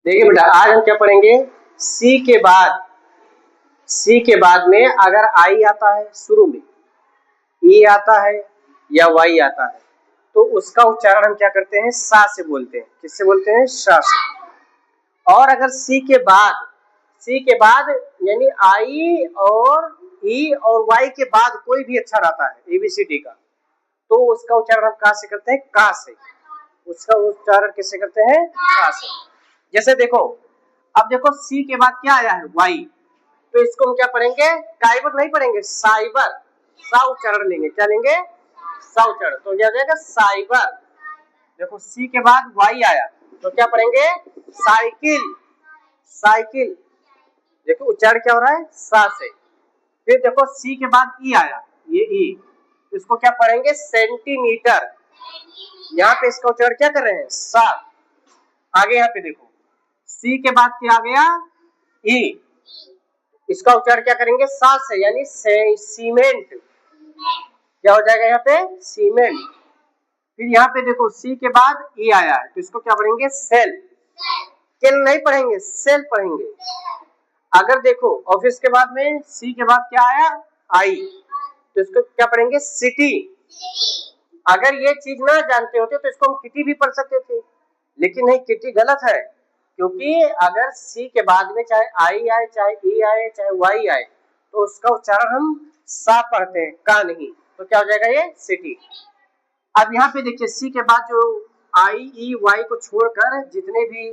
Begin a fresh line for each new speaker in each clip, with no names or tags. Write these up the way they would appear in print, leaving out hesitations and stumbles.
देखिए बेटा, आज हम क्या पढ़ेंगे, सी के बाद में अगर आई आता है शुरू में, ई आता है या वाई आता है तो उसका उच्चारण हम क्या करते हैं, सा से बोलते हैं। किससे बोलते हैं, सा से। और अगर सी के बाद यानी आई और ई और वाई के बाद कोई भी अक्षर आता है एबीसीडी का, तो उसका उच्चारण हम कहाँ से करते हैं, का से। उसका उच्चारण किससे करते हैं, का से। जैसे देखो, अब देखो सी के बाद क्या आया है, वाई, तो इसको हम क्या पढ़ेंगे, काइबर नहीं पढ़ेंगे, साइबर। सा उच्चारण लेंगे, क्या लेंगे, सा उच्चारण। तो क्या जाएगा, साइबर। देखो सी के बाद वाई आया तो क्या पढ़ेंगे, साइकिल। साइकिल, देखो उच्चारण क्या हो रहा है, सा से। फिर देखो सी के बाद ई आया, ये ई, इसको क्या पढ़ेंगे, सेंटीमीटर। यहाँ पे इसका उच्चारण क्या कर रहे हैं, सा। आगे यहाँ पे देखो, सी के बाद क्या आ गया, ई, इसका उच्चारण क्या करेंगे, सा से, यानी सीमेंट। क्या हो जाएगा यहाँ पे, सीमेंट। फिर यहाँ पे देखो सी के बाद ई आया है तो इसको क्या पढ़ेंगे, सेल। केल नहीं पढ़ेंगे, सेल पढ़ेंगे। अगर देखो ऑफिस के बाद में सी के बाद क्या आया, आई, तो इसको क्या पढ़ेंगे, सिटी। अगर ये चीज ना जानते होते तो इसको हम किटी भी पढ़ सकते थे, लेकिन नहीं, किटी गलत है। क्योंकि अगर सी के बाद में चाहे आई आए, चाहे ई आए, चाहे वाई आए, तो उसका उच्चारण हम सा पढ़ते हैं, का नहीं। तो क्या हो जाएगा, ये सिटी। अब यहाँ पे देखिए सी के बाद जो आई ई वाई को छोड़कर जितने भी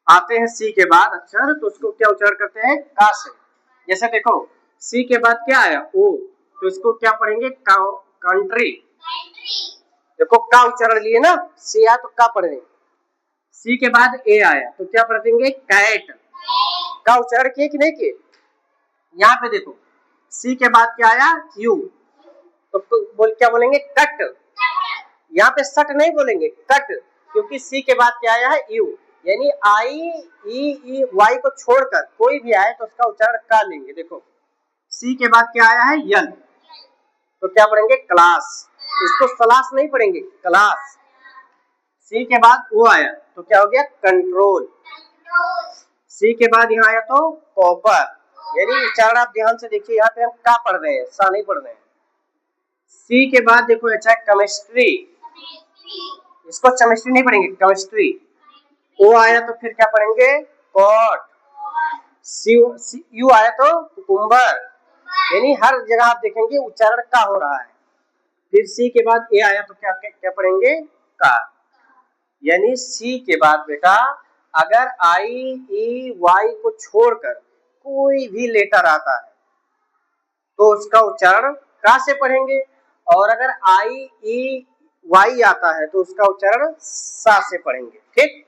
आते हैं सी के बाद अक्षर, तो उसको क्या उच्चारण करते हैं, का से। जैसे देखो सी के बाद क्या आया, ओ, तो इसको क्या पढ़ेंगे, कंट्री। देखो का उच्चारण लिए ना, सी आया तो का पढ़ेंगे। सी के बाद ए आया तो क्या पढ़ेंगे, कैट। का उच्चारण किए कि नहीं किए। यहाँ पे देखो सी के बाद क्या आया, यू, तो क्या बोलेंगे, कट। यहाँ पे सट नहीं बोलेंगे, कट, क्योंकि सी के बाद क्या आया है, यू। यानी आई ई वाई को छोड़कर कोई भी आए तो उसका उच्चारण का लेंगे। देखो सी के बाद क्या आया है, यल, तो क्या पढ़ेंगे, क्लास। इसको सलास नहीं पढ़ेंगे, क्लास। सी के बाद वो आया तो क्या हो गया, कंट्रोल। सी के बाद यहाँ आया तो कॉपर। यानी उच्चारण आप ध्यान से देखिए, यहाँ पे हम का पढ़ रहे हैं, सा नहीं पढ़ रहे हैं। सी के बाद देखो अच्छा है केमिस्ट्री, इसको केमिस्ट्री नहीं पढ़ेंगे, केमिस्ट्री। ओ आया तो फिर क्या पढ़ेंगे, कॉट। यू आया तो कुकुम्बर। यानी हर जगह आप देखेंगे उच्चारण का हो रहा है। फिर सी के बाद ए आया तो क्या क्या पढ़ेंगे, का। यानी सी के बाद बेटा अगर आई ई वाई को छोड़कर कोई भी लेटर आता है तो उसका उच्चारण का से पढ़ेंगे, और अगर आई ई वाई आता है तो उसका उच्चारण सा से पढ़ेंगे। ठीक।